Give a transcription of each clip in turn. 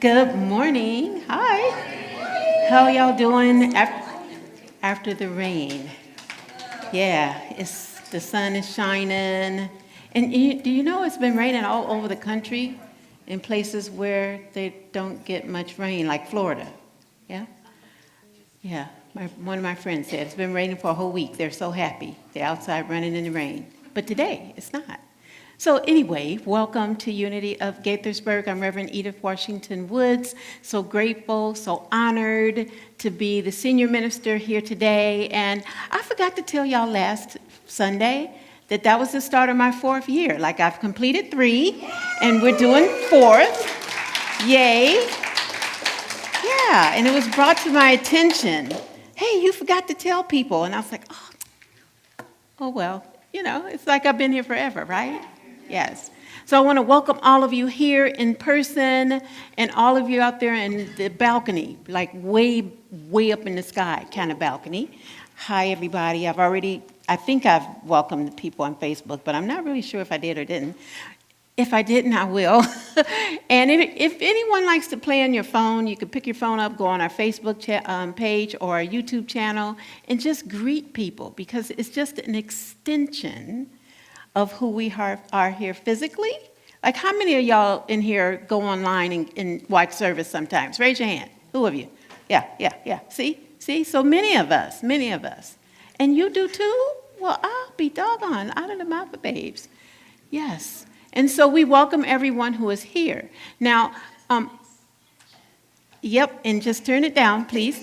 Good morning. Hi. How y'all doing after the rain? Yeah, the sun is shining. And do you know it's been raining all over the country in places where they don't get much rain, like Florida? Yeah? Yeah. One of my friends said it's been raining for a whole week. They're so happy. They're outside running in the rain. But today, it's not. So anyway, welcome to Unity of Gaithersburg. I'm Reverend Edith Washington Woods. So grateful, so honored to be the senior minister here today. And I forgot to tell y'all last Sunday that was the start of my 4th year. Like I've completed 3, and we're doing 4th. Yay. Yeah, and it was brought to my attention. Hey, you forgot to tell people. And I was like, oh well, it's like I've been here forever, right? Yes. So I want to welcome all of you here in person and all of you out there in the balcony, like way, way up in the sky kind of balcony. Hi, everybody. I think I've welcomed the people on Facebook, but I'm not really sure if I did or didn't. If I didn't, I will. And if anyone likes to play on your phone, you can pick your phone up, go on our Facebook page or our YouTube channel, and just greet people, because it's just an extension of who we are here physically. Like, how many of y'all in here go online and watch service sometimes? Raise your hand. Who of you? Yeah. See? So many of us. And you do too? Well, I'll be doggone, out of the mouth of babes. Yes. And so we welcome everyone who is here. Now, yep, and just turn it down, please.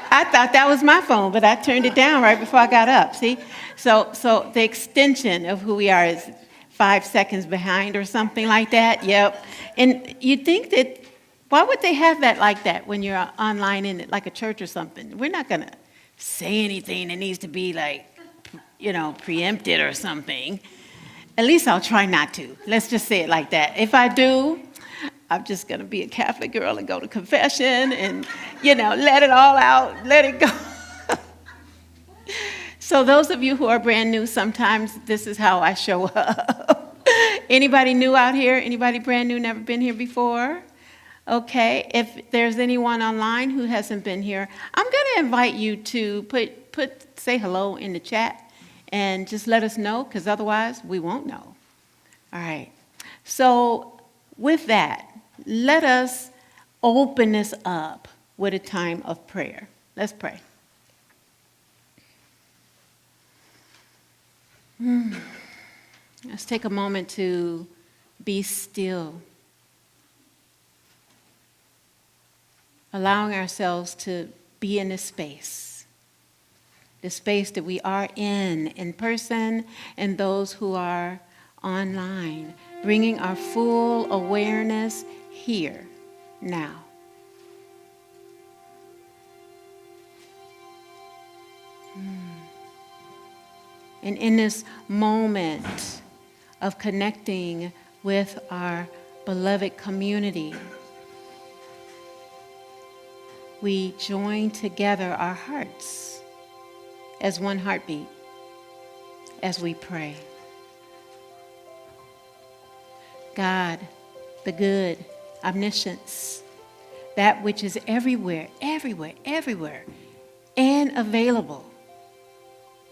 I thought that was my phone, but I turned it down right before I got up, see? So the extension of who we are is 5 seconds behind or something like that, yep. And you'd think that, why would they have that like that when you're online in like a church or something? We're not going to say anything that needs to be like, preempted or something. At least I'll try not to. Let's just say it like that. If I do, I'm just going to be a Catholic girl and go to confession and, let it all out, let it go. So those of you who are brand new, sometimes this is how I show up. Anybody new out here? Anybody brand new, never been here before? Okay. If there's anyone online who hasn't been here, I'm going to invite you to say hello in the chat. And just let us know, because otherwise we won't know. All right. So with that, let us open this up with a time of prayer. Let's pray. Let's take a moment to be still, allowing ourselves to be in this space. The space that we are in person, and those who are online, bringing our full awareness here, now. And in this moment of connecting with our beloved community, we join together our hearts as one heartbeat as we pray. God, the good, omniscience, that which is everywhere, and available,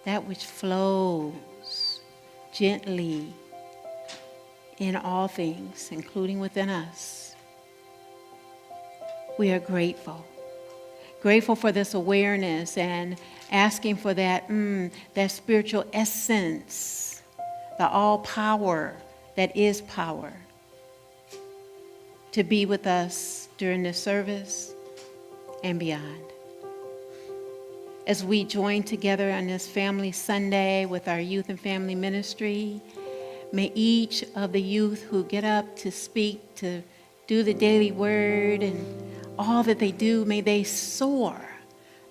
that which flows gently in all things, including within us. We are grateful. Grateful for this awareness and asking for that spiritual essence, the all power that is power, to be with us during this service and beyond. As we join together on this Family Sunday with our youth and family ministry, may each of the youth who get up to speak, to do the daily word and all that they do, may they soar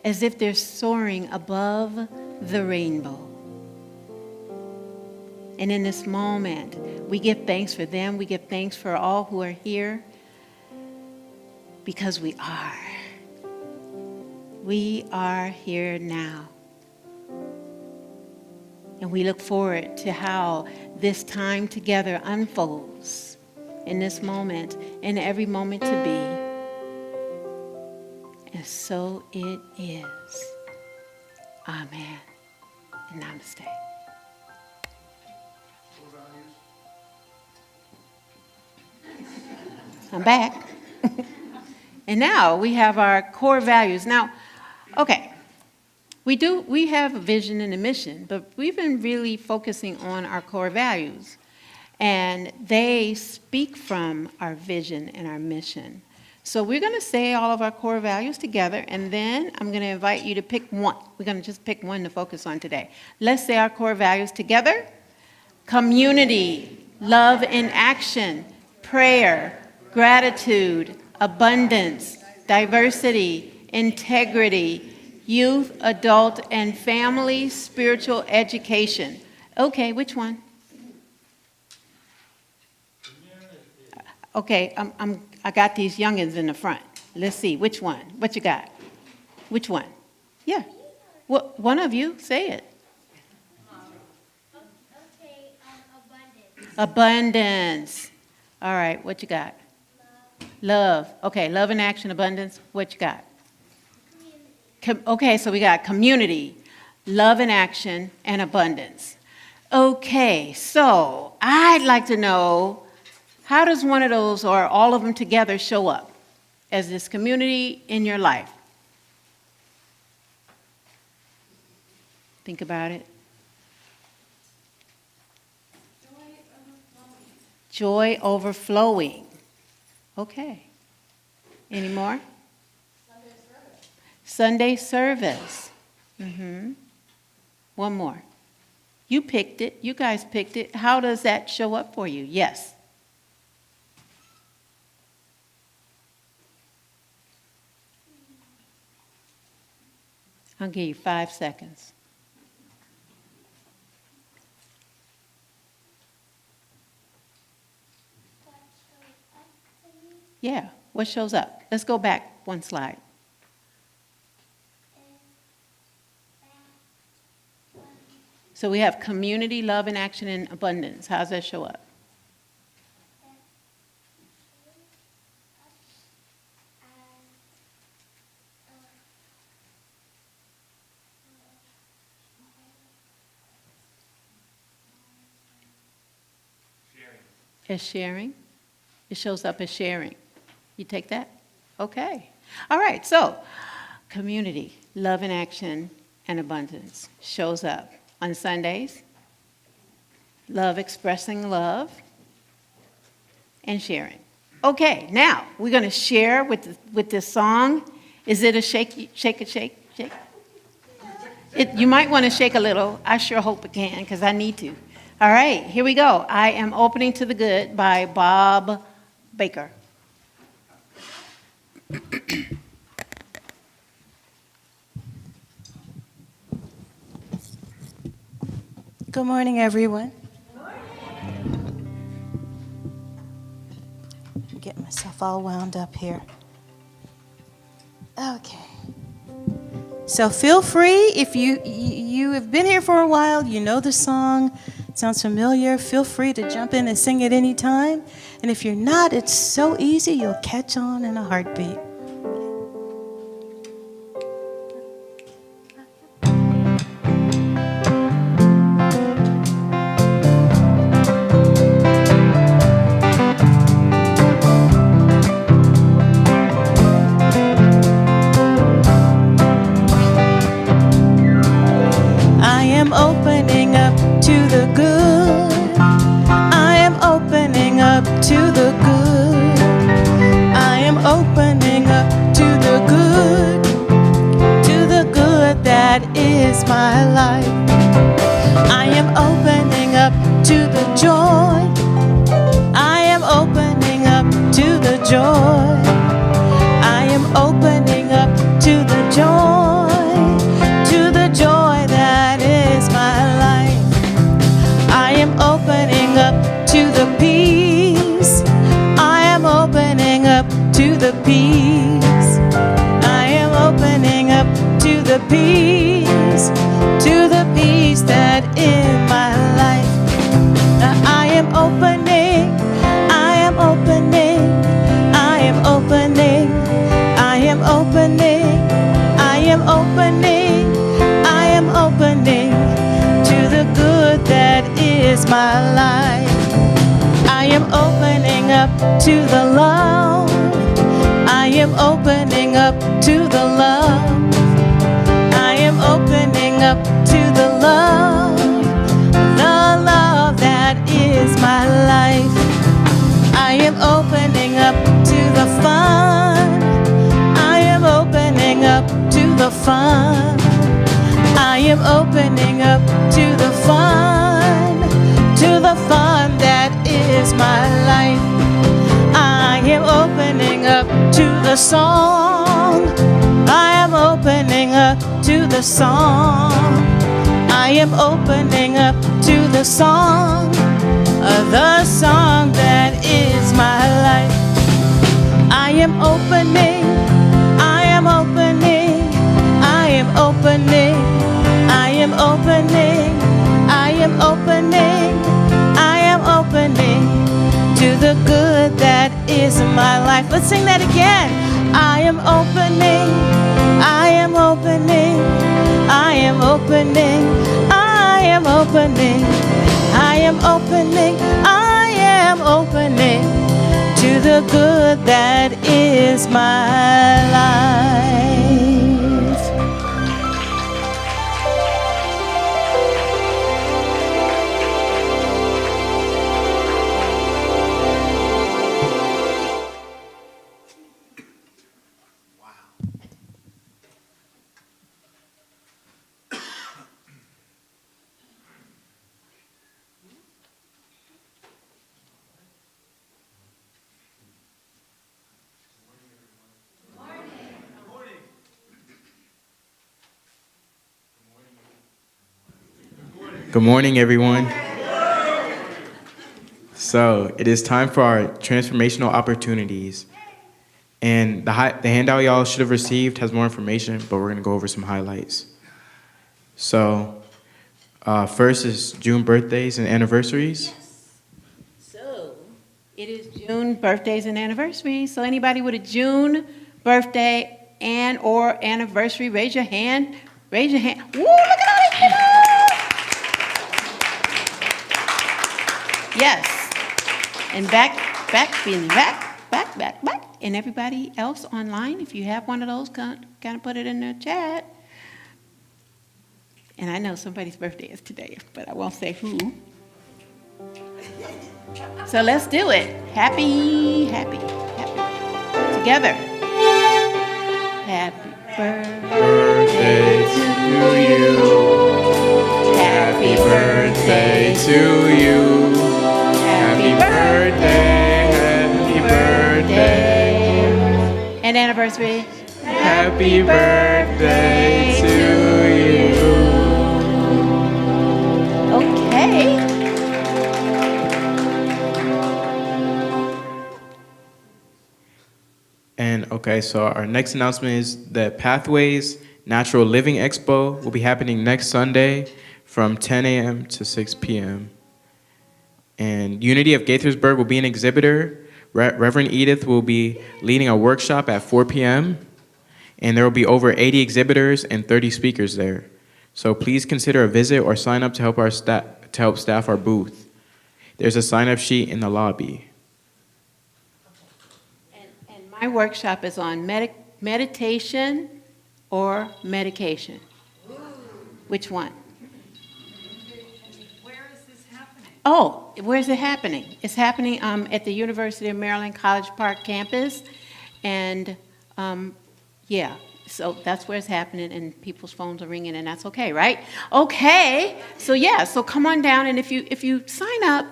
as if they're soaring above the rainbow. And in this moment, we give thanks for them. We give thanks for all who are here, because we are. We are here now. And we look forward to how this time together unfolds in this moment, in every moment to be. And so it is. Amen. And namaste. I'm back. And now we have our core values. Now, okay, we have a vision and a mission, but we've been really focusing on our core values. And they speak from our vision and our mission. So we're going to say all of our core values together, and then I'm going to invite you to pick one. We're going to just pick one to focus on today. Let's say our core values together. Community, love in action, prayer, gratitude, abundance, diversity, integrity, youth, adult, and family spiritual education. Okay, which one? Okay, I got these youngins in the front. Let's see, which one? What you got? Which one? Yeah. What? One of you, say it. Okay, abundance. Abundance. All right, what you got? Love. Okay, love in action, abundance. What you got? Okay, so we got community, love in action, and abundance. Okay, so I'd like to know, how does one of those or all of them together show up as this community in your life? Think about it. Joy overflowing. Okay. Any more? Sunday service. One more. You picked it. You guys picked it. How does that show up for you? Yes. I'll give you 5 seconds. Yeah, what shows up? Let's go back one slide. So we have community, love in action, and abundance. How does that show up? As sharing. It shows up as sharing. You take that? Okay. All right, so community, love in action, and abundance shows up on Sundays. Love, expressing love, and sharing. Okay, now we're going to share with this song. Is it a shake? You might want to shake a little. I sure hope it can, because I need to. All right, here we go. I Am Opening to the Good by Bob Baker. Good morning, everyone. Good morning. I'm getting myself all wound up here. Okay. So feel free, if you have been here for a while, you know the song, it sounds familiar, feel free to jump in and sing at any time. And if you're not, it's so easy, you'll catch on in a heartbeat. My life. I am opening up to the joy. I am opening up to the joy. I am opening up to the joy that is my life. I am opening up to the peace. I am opening up to the peace. I am opening up to the peace. To the peace that in my life. I am opening is my life. I am opening up to the love. I am opening up to the love. I am opening up to the love that is my life. I am opening up to the fun. I am opening up to the fun. I am opening up to the fun that is my life. I am opening up to the song. I am opening up to the song. I am opening up to the song that is my life. I am opening, I am opening, I am opening, I am opening, I am opening, I am opening to the good that is my life. Let's sing that again. I am opening, I am opening, I am opening, I am opening, I am opening, I am opening to the good that is my life. Good morning, everyone. So it is time for our transformational opportunities. And the handout y'all should have received has more information, but we're going to go over some highlights. So first is June birthdays and anniversaries. So it is June birthdays and anniversaries. So anybody with a June birthday and or anniversary, raise your hand. Raise your hand. Woo, look at all these people. Yes. And back. And everybody else online, if you have one of those, kind of put it in the chat. And I know somebody's birthday is today, but I won't say who. So let's do it. Happy. Together. Happy birthday to you. Happy birthday to you. Happy birthday. Happy birthday. And anniversary. Happy birthday to you. Okay. And okay, so our next announcement is that Pathways Natural Living Expo will be happening next Sunday from 10 a.m. to 6 p.m. And Unity of Gaithersburg will be an exhibitor. Reverend Edith will be leading a workshop at 4 p.m. And there will be over 80 exhibitors and 30 speakers there. So please consider a visit or sign up to help staff our booth. There's a sign-up sheet in the lobby. And my workshop is on meditation or medication. Which one? Where is this happening? Oh, where's it happening? It's happening at the University of Maryland College Park campus. And yeah, so that's where it's happening, and people's phones are ringing, and that's okay, right? Okay, so yeah, so come on down, and if you sign up,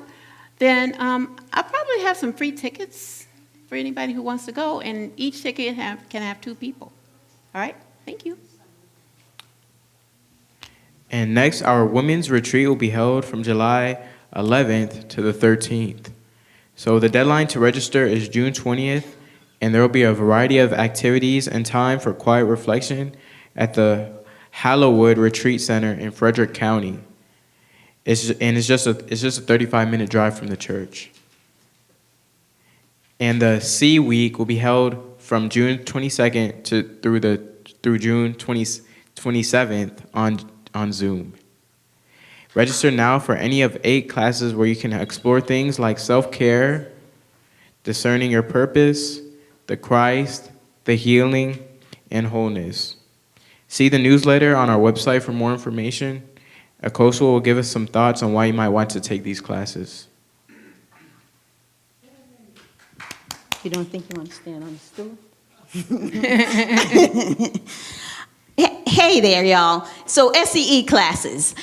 then I'll probably have some free tickets for anybody who wants to go, and each ticket can have 2 people. All right, thank you. And next, our women's retreat will be held from July 11th to the 13th. So the deadline to register is June 20th, and there will be a variety of activities and time for quiet reflection at the Hallowwood Retreat Center in Frederick County. It's just a 35-minute drive from the church. And the C Week will be held from June 22nd through June 27th on Zoom. Register now for any of 8 classes where you can explore things like self-care, discerning your purpose, the Christ, the healing, and wholeness. See the newsletter on our website for more information. Akoso will give us some thoughts on why you might want to take these classes. You don't think you want to stand on the stool? Hey there, y'all. So SEE classes.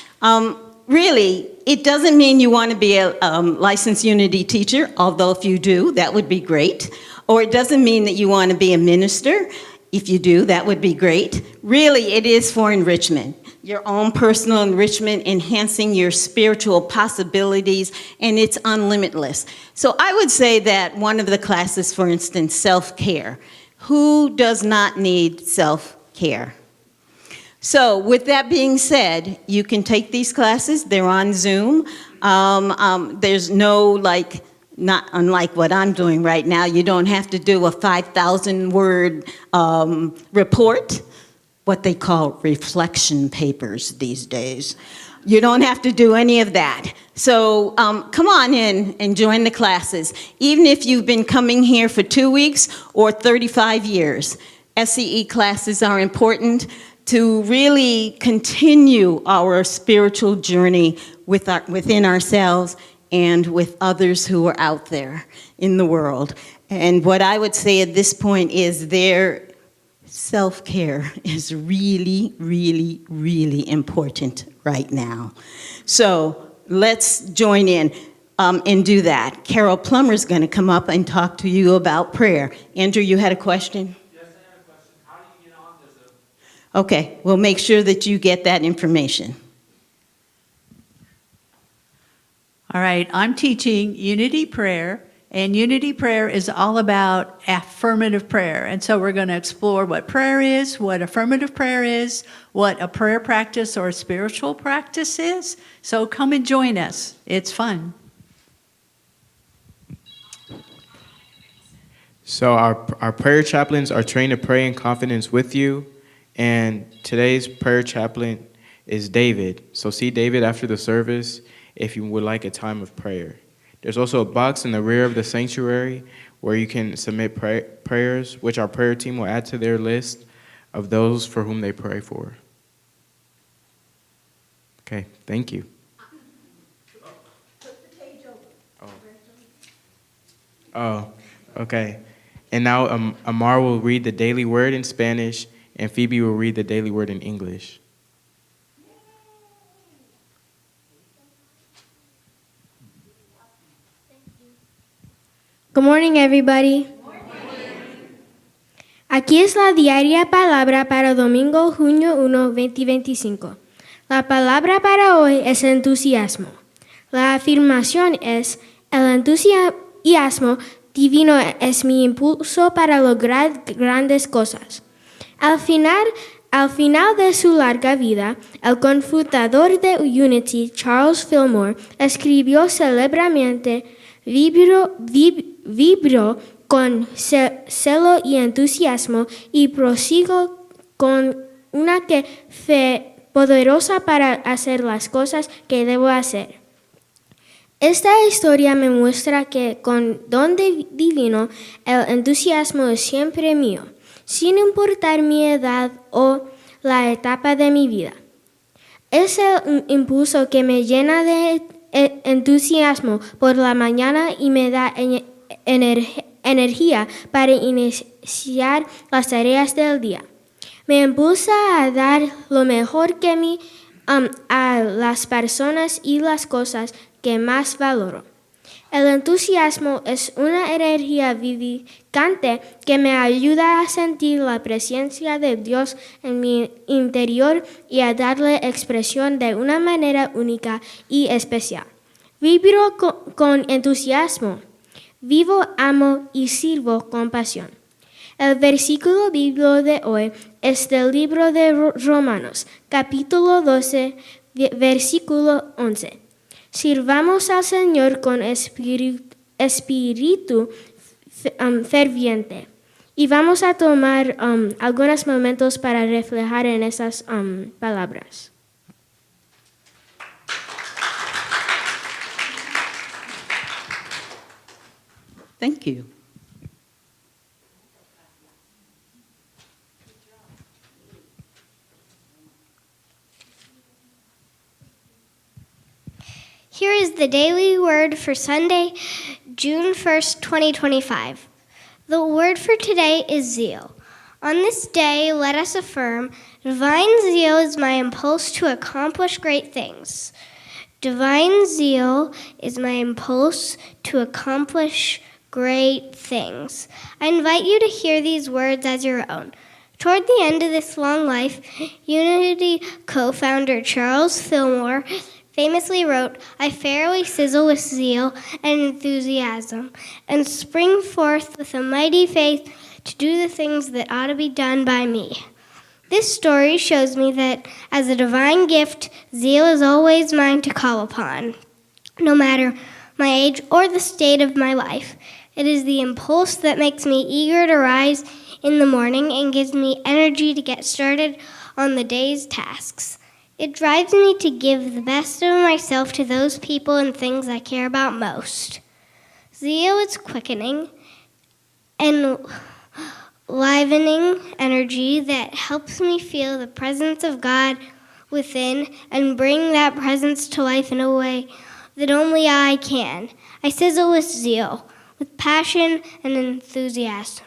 Really, it doesn't mean you want to be a licensed Unity teacher, although if you do, that would be great. Or it doesn't mean that you want to be a minister. If you do, that would be great. Really, it is for enrichment, your own personal enrichment, enhancing your spiritual possibilities, and it's unlimitless. So I would say that one of the classes, for instance, self-care. Who does not need self-care? So with that being said, you can take these classes. They're on Zoom. There's no, not unlike what I'm doing right now, you don't have to do a 5,000-word report, what they call reflection papers these days. You don't have to do any of that. So come on in and join the classes. Even if you've been coming here for 2 weeks or 35 years, SEE classes are important to really continue our spiritual journey within ourselves and with others who are out there in the world. And what I would say at this point is their self-care is really, really, really important right now. So let's join in and do that. Carol Plummer's going to come up and talk to you about prayer. Andrew, you had a question? Yes, I have a question. How do you get on this? Okay, we'll make sure that you get that information. All right, I'm teaching Unity Prayer, and Unity Prayer is all about affirmative prayer. And so we're going to explore what prayer is, what affirmative prayer is, what a prayer practice or a spiritual practice is. So come and join us. It's fun. So our prayer chaplains are trained to pray in confidence with you, and today's prayer chaplain is David. So see David after the service if you would like a time of prayer. There's also a box in the rear of the sanctuary where you can submit prayers, which our prayer team will add to their list of those for whom they pray for. Okay, thank you. Oh, okay. And now Amar will read the daily word in Spanish, and Phoebe will read the daily word in English. Good morning, everybody. Aquí es la diaria palabra para domingo, junio 1, 2025. La palabra para hoy es entusiasmo. La afirmación es: el entusiasmo divino es mi impulso para lograr grandes cosas. Al final de su larga vida, el cofundador de Unity, Charles Fillmore, escribió célebremente: Vibro con celo y entusiasmo y prosigo con una fe poderosa para hacer las cosas que debo hacer. Esta historia me muestra que con don divino el entusiasmo es siempre mío, sin importar mi edad o la etapa de mi vida. Es el impulso que me llena de entusiasmo por la mañana y me da energía para iniciar las tareas del día. Me impulsa a dar lo mejor que mí a las personas y las cosas que más valoro. El entusiasmo es una energía vivificante que me ayuda a sentir la presencia de Dios en mi interior y a darle expresión de una manera única y especial. Vibro con entusiasmo. Vivo, amo y sirvo con pasión. El versículo bíblico de hoy es del libro de Romanos, capítulo 12, versículo 11. Sirvamos al Señor con espíritu ferviente. Y vamos a tomar algunos momentos para reflejar en esas palabras. Thank you. Here is the daily word for Sunday, June 1st, 2025. The word for today is zeal. On this day, let us affirm, divine zeal is my impulse to accomplish great things. Divine zeal is my impulse to accomplish great things. I invite you to hear these words as your own. Toward the end of this long life, Unity co-founder Charles Fillmore famously wrote, I fairly sizzle with zeal and enthusiasm, and spring forth with a mighty faith to do the things that ought to be done by me. This story shows me that as a divine gift, zeal is always mine to call upon, no matter my age or the state of my life. It is the impulse that makes me eager to rise in the morning and gives me energy to get started on the day's tasks. It drives me to give the best of myself to those people and things I care about most. Zeal is quickening and livening energy that helps me feel the presence of God within and bring that presence to life in a way that only I can. I sizzle with zeal, with passion and enthusiasm.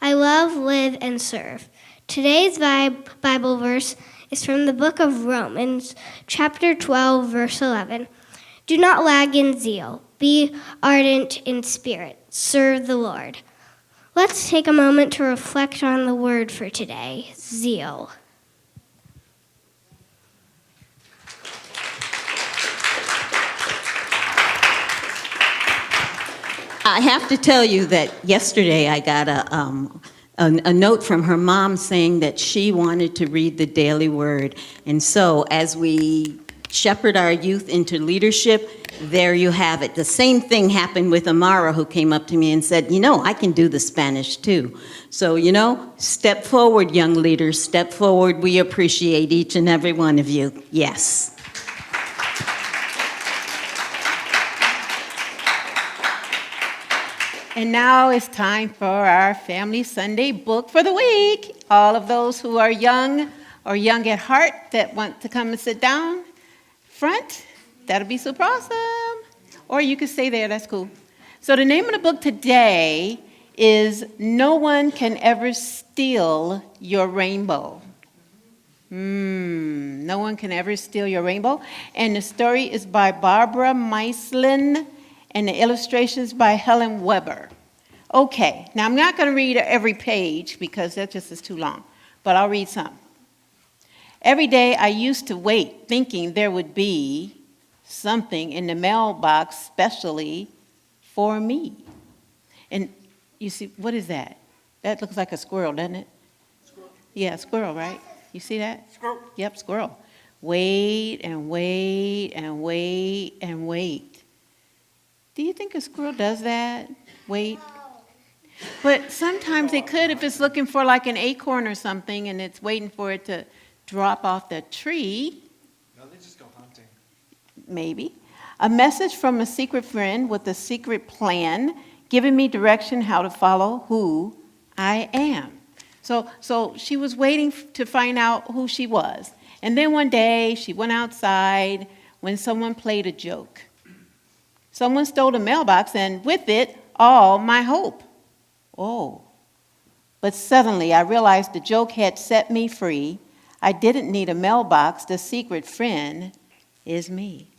I love, live, and serve. Today's Bible verse is from the book of Romans, chapter 12, verse 11. Do not lag in zeal. Be ardent in spirit. Serve the Lord. Let's take a moment to reflect on the word for today, zeal. I have to tell you that yesterday I got a note from her mom saying that she wanted to read the daily word. And so as we shepherd our youth into leadership, there you have it. The same thing happened with Amara, who came up to me and said, I can do the Spanish too. So, step forward, young leaders, step forward. We appreciate each and every one of you. Yes. And now it's time for our Family Sunday book for the week. All of those who are young or young at heart that want to come and sit down front, that'll be super awesome. Or you can stay there, that's cool. So the name of the book today is No One Can Ever Steal Your Rainbow. No One Can Ever Steal Your Rainbow. And the story is by Barbara Meislin, and the illustrations by Helen Weber. Okay, now I'm not going to read every page because that just is too long, but I'll read some. Every day I used to wait thinking there would be something in the mailbox specially for me. And you see, what is that? That looks like a squirrel, doesn't it? Squirrel. Yeah, squirrel, right? You see that? Squirrel. Yep, squirrel. Wait and wait and wait and wait. Do you think a squirrel does that? Wait. But sometimes they could if it's looking for like an acorn or something and it's waiting for it to drop off the tree. No, they just go hunting. Maybe. A message from a secret friend with a secret plan, giving me direction how to follow who I am. So she was waiting to find out who she was. And then one day she went outside when someone played a joke. Someone stole the mailbox, and with it, all my hope. Oh. But suddenly, I realized the joke had set me free. I didn't need a mailbox. The secret friend is me.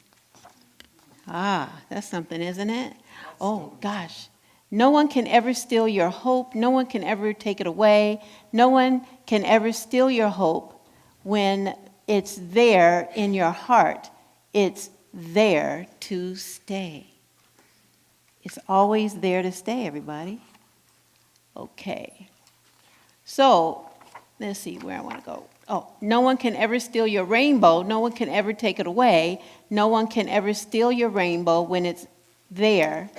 Ah, that's something, isn't it? Oh, gosh. No one can ever steal your hope. No one can ever take it away. No one can ever steal your hope when it's there in your heart. It's there to stay. It's always there to stay, everybody. Okay. So, let's see where I want to go. Oh, no one can ever steal your rainbow. No one can ever take it away. No one can ever steal your rainbow when it's there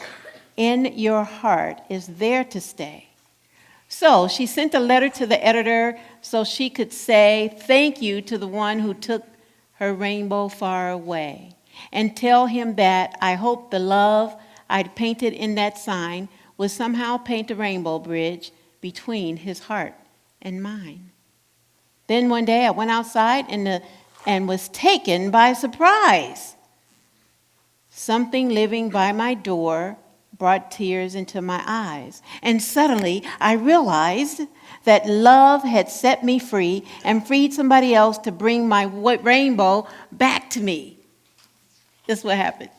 in your heart. It's there to stay. So, she sent a letter to the editor so she could say thank you to the one who took her rainbow far away. And tell him that I hope the love I'd painted in that sign would somehow paint a rainbow bridge between his heart and mine. Then one day I went outside and was taken by surprise. Something living by my door brought tears into my eyes. And suddenly I realized that love had set me free and freed somebody else to bring my rainbow back to me. This is what happened.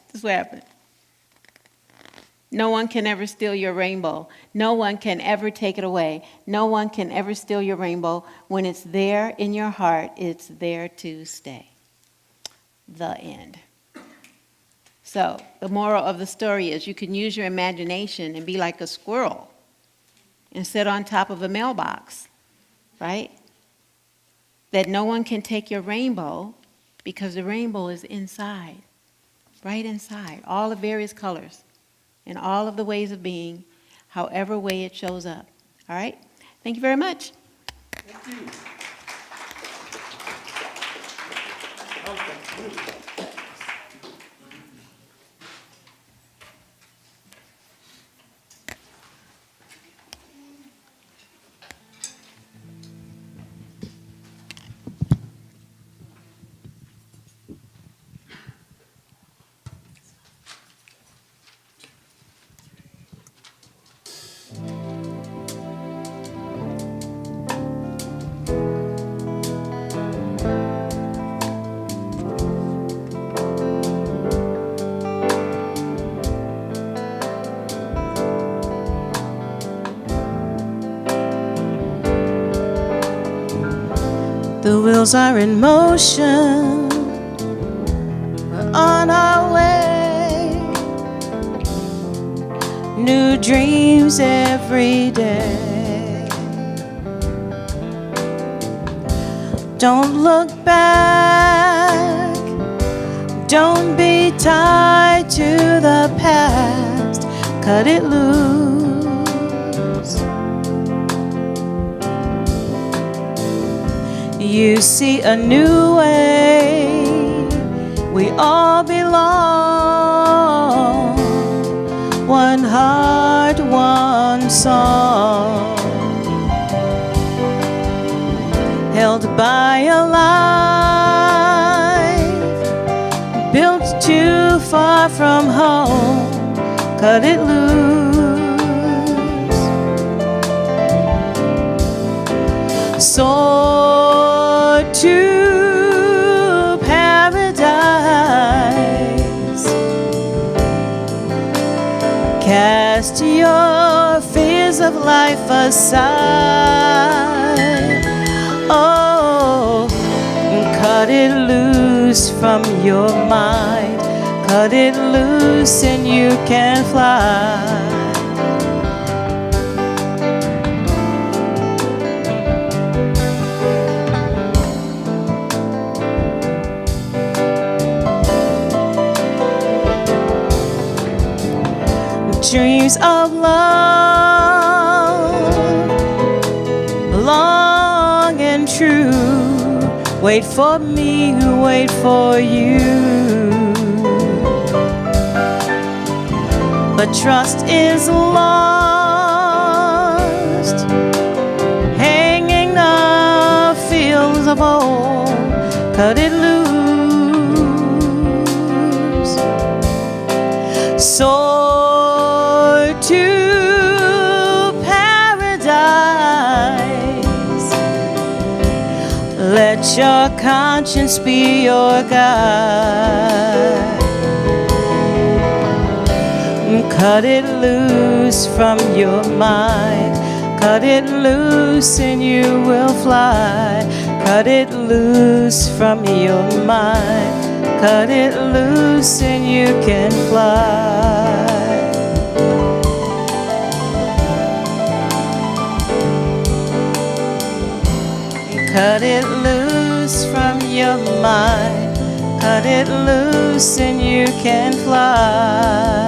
No one can ever steal your rainbow. No one can ever take it away. No one can ever steal your rainbow. When it's there in your heart, it's there to stay. The end. So the moral of the story is you can use your imagination and be like a squirrel and sit on top of a mailbox, right? That no one can take your rainbow because the rainbow is inside, right inside, all the various colors and all of the ways of being, however way it shows up. All right? Thank you very much. Thank you. The wheels are in motion, we're on our way. New dreams every day. Don't look back, don't be tied to the past, cut it loose. You see a new way, we all belong. One heart, one song, held by a life, built too far from home, cut it loose. Soar to paradise, cast your fears of life aside. Oh, cut it loose from your mind, cut it loose and you can fly. Dreams of love, long and true, wait for me, wait for you. But trust is lost, hanging the fields of old, cut it loose. Soar to paradise, let your conscience be your guide. Cut it loose from your mind, cut it loose and you will fly. Cut it loose from your mind, cut it loose and you can fly. Cut it loose from your mind, cut it loose and you can fly.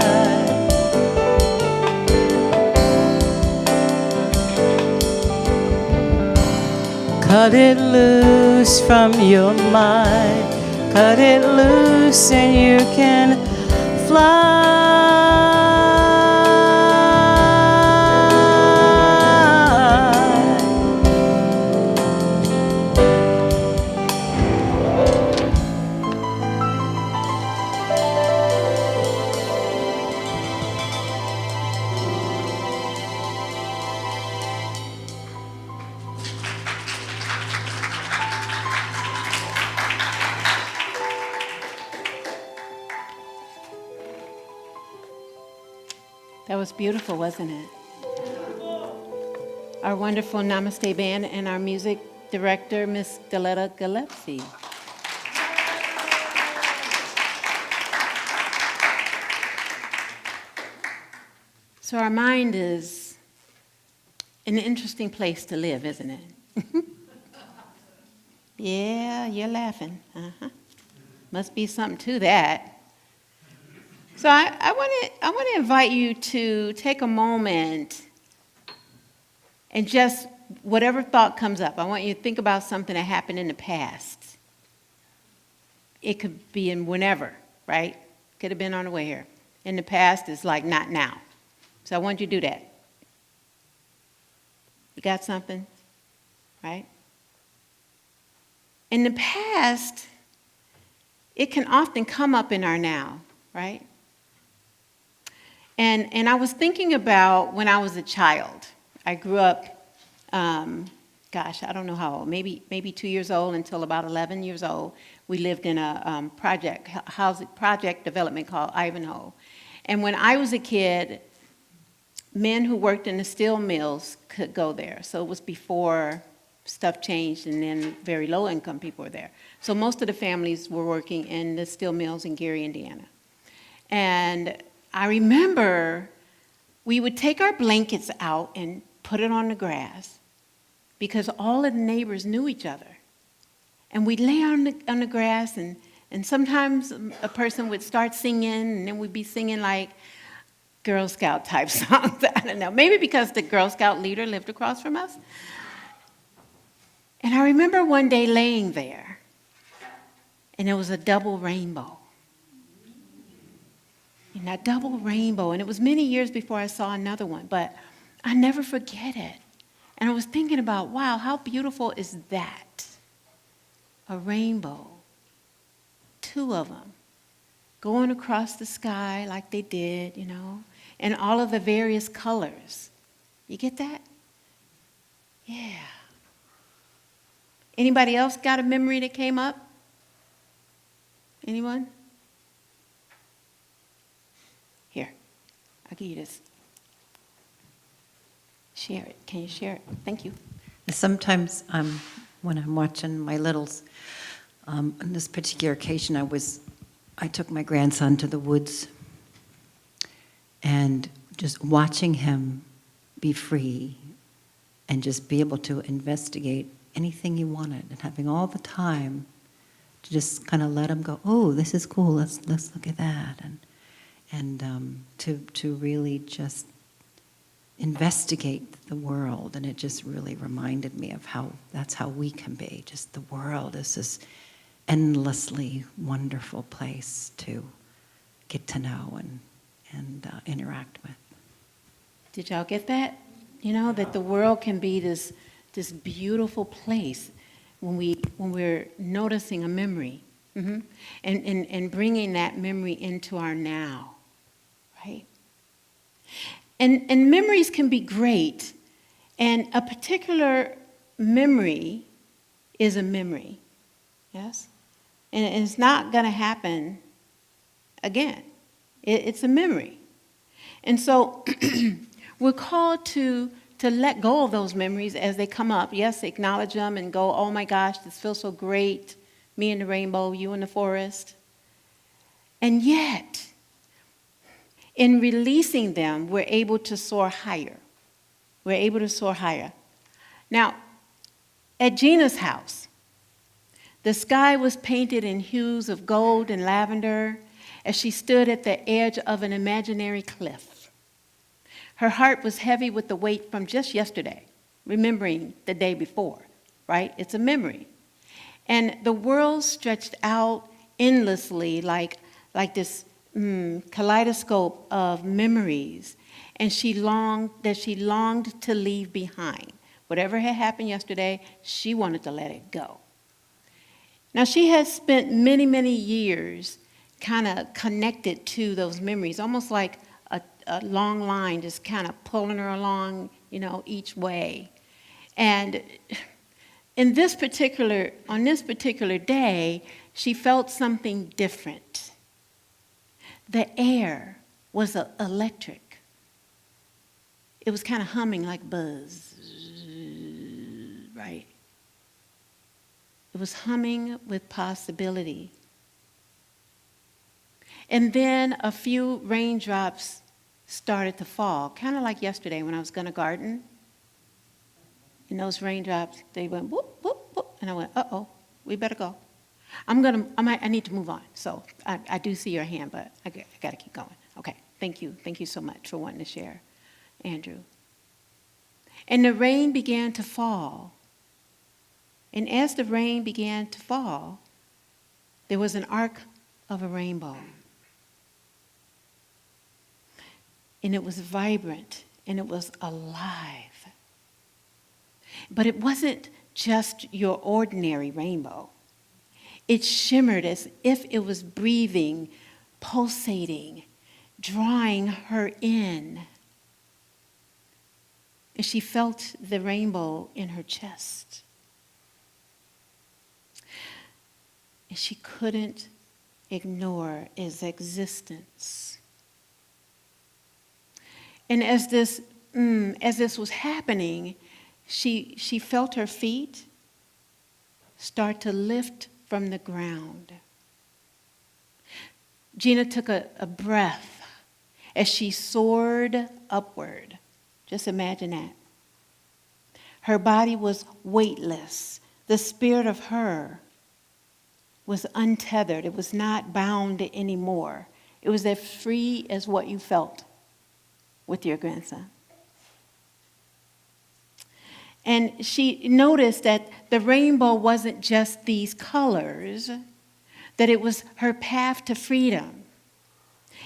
Cut it loose from your mind, cut it loose and you can fly. That was beautiful, wasn't it? Our wonderful Namaste Band and our music director, Miss Galetta Gillespie. So our mind is an interesting place to live, isn't it? Yeah, you're laughing. Uh-huh. Must be something to that. So I want to invite you to take a moment and just whatever thought comes up. I want you to think about something that happened in the past. It could be in whenever, right? Could have been on the way here. In the past is like not now. So I want you to do that. You got something, right? In the past, it can often come up in our now, right? And I was thinking about when I was a child. I grew up, I don't know how old, maybe 2 years old until about 11 years old. We lived in a project development called Ivanhoe. And when I was a kid, men who worked in the steel mills could go there. So it was before stuff changed, and then very low-income people were there. So most of the families were working in the steel mills in Gary, Indiana. And I remember we would take our blankets out and put it on the grass because all of the neighbors knew each other. And we'd lay on the grass, and sometimes a person would start singing, and then we'd be singing like Girl Scout type songs. I don't know, maybe because the Girl Scout leader lived across from us. And I remember one day laying there, and it was a double rainbow. And that double rainbow, and it was many years before I saw another one, but I never forget it. And I was thinking about, wow, how beautiful is that? A rainbow, two of them, going across the sky like they did, you know, and all of the various colors. You get that? Yeah. Anybody else got a memory that came up? Anyone? Here, I'll give you this. Share it. Can you share it? Thank you. Sometimes when I'm watching my littles, on this particular occasion, I took my grandson to the woods, and just watching him be free and just be able to investigate anything he wanted, and having all the time to just kind of let him go, oh, this is cool, let's look at that, and to really just investigate the world. And it just really reminded me of how that's how we can be. Just the world is this endlessly wonderful place to get to know and interact with. Did y'all get that? You know, that the world can be this beautiful place when we're noticing a memory, and bringing that memory into our now, right? And memories can be great, and a particular memory is a memory, yes? And it's not going to happen again. It's a memory. And so we're called to let go of those memories as they come up. Yes, acknowledge them and go, oh my gosh, this feels so great. Me and the rainbow, you in the forest. And yet, in releasing them, we're able to soar higher. We're able to soar higher. Now, at Gina's house, the sky was painted in hues of gold and lavender as she stood at the edge of an imaginary cliff. Her heart was heavy with the weight from just yesterday, remembering the day before, right? It's a memory. And the world stretched out endlessly like this kaleidoscope of memories, and she longed to leave behind. Whatever had happened yesterday, she wanted to let it go. Now, she has spent many, many years kind of connected to those memories, almost like a long line just kind of pulling her along, you know, each way. And on this particular day, she felt something different. The air was electric. it was kind of humming like buzz, right? It was humming with possibility. And then a few raindrops started to fall, kind of like yesterday when I was going to garden. And those raindrops, they went whoop, whoop, whoop. And I went, uh-oh, we better go. I need to move on. So I do see your hand, but I got to keep going. Okay, thank you. Thank you so much for wanting to share, Andrew. And the rain began to fall. And as the rain began to fall, there was an arc of a rainbow. And it was vibrant, and it was alive. But it wasn't just your ordinary rainbow. It shimmered as if it was breathing, pulsating, drawing her in. And she felt the rainbow in her chest. And she couldn't ignore its existence. And as this was happening, she felt her feet start to lift from the ground. Gina took a breath as she soared upward. Just imagine that. Her body was weightless. The spirit of her was untethered. It was not bound anymore. It was as free as what you felt with your grandson. And she noticed that the rainbow wasn't just these colors, that it was her path to freedom.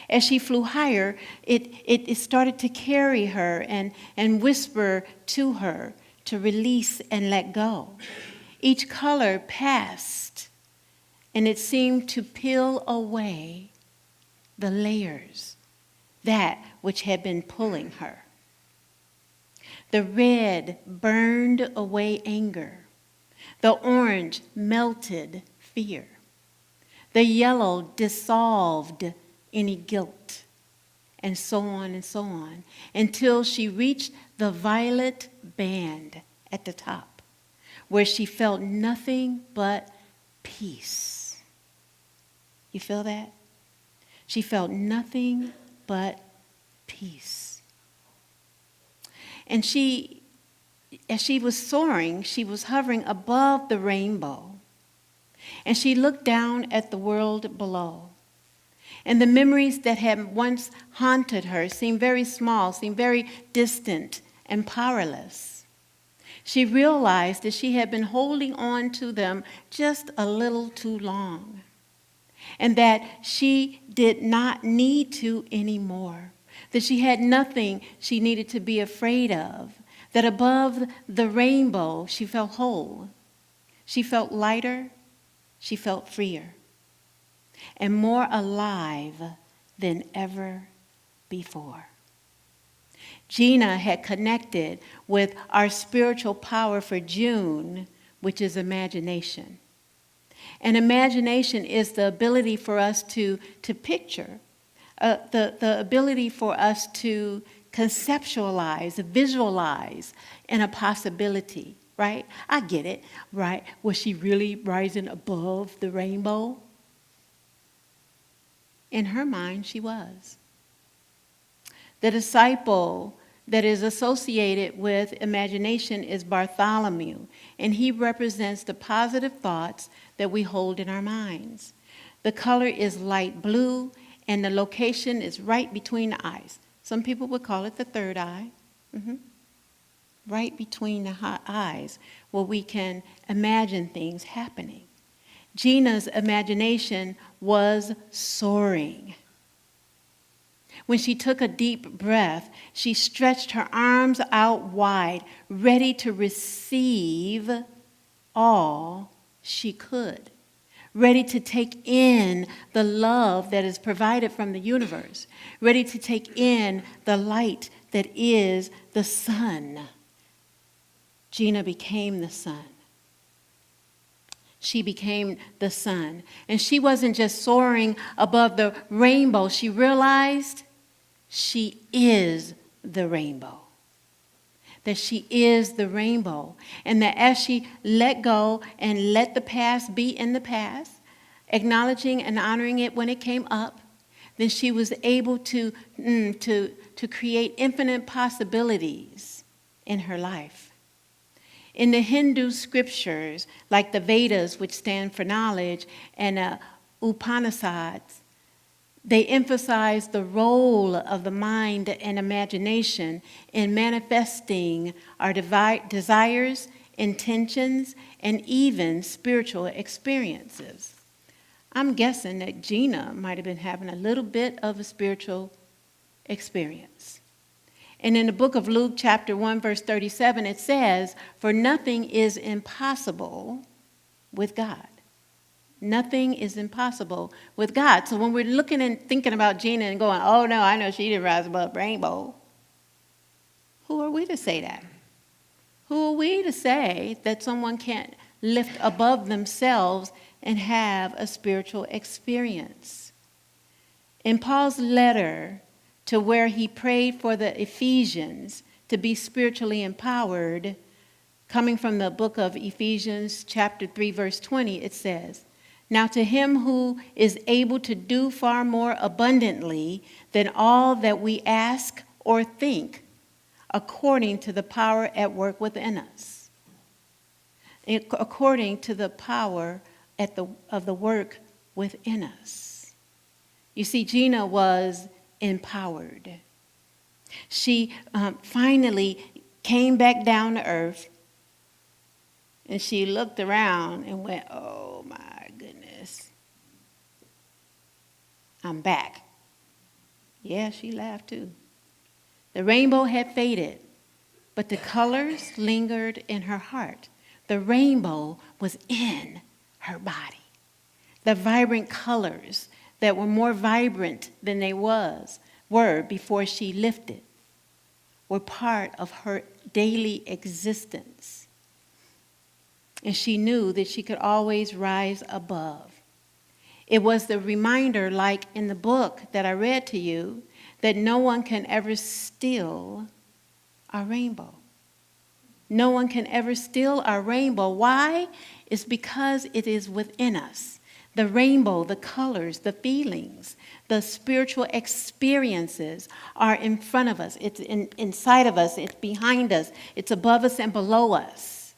As she flew higher, it started to carry her and whisper to her to release and let go. Each color passed, and it seemed to peel away the layers, that which had been pulling her. The red burned away anger. The orange melted fear. The yellow dissolved any guilt, and so on, until she reached the violet band at the top, where she felt nothing but peace. You feel that? She felt nothing but peace. And as she was soaring, she was hovering above the rainbow. And she looked down at the world below. And the memories that had once haunted her seemed very small, seemed very distant and powerless. She realized that she had been holding on to them just a little too long, and that she did not need to anymore, that she had nothing she needed to be afraid of, that above the rainbow she felt whole. She felt lighter, she felt freer, and more alive than ever before. Gina had connected with our spiritual power for June, which is imagination. And imagination is the ability for us to picture, the ability for us to conceptualize, visualize in a possibility, right? I get it, right? Was she really rising above the rainbow? In her mind, she was. The disciple that is associated with imagination is Bartholomew, and he represents the positive thoughts that we hold in our minds. The color is light blue, and the location is right between the eyes. Some people would call it the third eye. Right between the eyes, where we can imagine things happening. Gina's imagination was soaring. When she took a deep breath, she stretched her arms out wide, ready to receive all she could, ready to take in the love that is provided from the universe, ready to take in the light that is the sun. Gina became the sun. She became the sun. And she wasn't just soaring above the rainbow. She realized she is the rainbow. that she is the rainbow, and that as she let go and let the past be in the past, acknowledging and honoring it when it came up, then she was able to create infinite possibilities in her life. In the Hindu scriptures, like the Vedas, which stand for knowledge, and Upanishads, they emphasize the role of the mind and imagination in manifesting our desires, intentions, and even spiritual experiences. I'm guessing that Gina might have been having a little bit of a spiritual experience. And in the book of Luke, chapter 1, verse 37, it says, "For nothing is impossible with God." Nothing is impossible with God. So when we're looking and thinking about Gina and going, oh no, I know she didn't rise above rainbow, who are we to say that? Who are we to say that someone can't lift above themselves and have a spiritual experience? In Paul's letter to where he prayed for the Ephesians to be spiritually empowered, coming from the book of Ephesians chapter 3, verse 20, it says, "Now to him who is able to do far more abundantly than all that we ask or think, according to the power at work within us." According to the power of the work within us. You see, Gina was empowered. She finally came back down to earth, and she looked around and went, oh my goodness, I'm back. Yeah, she laughed too. The rainbow had faded, but the colors lingered in her heart. The rainbow was in her body. The vibrant colors that were more vibrant than they were before she lifted were part of her daily existence. And she knew that she could always rise above. It was the reminder, like in the book that I read to you, that no one can ever steal our rainbow. No one can ever steal our rainbow. Why? It's because it is within us. The rainbow, the colors, the feelings, the spiritual experiences are in front of us. It's inside of us. It's behind us. It's above us and below us.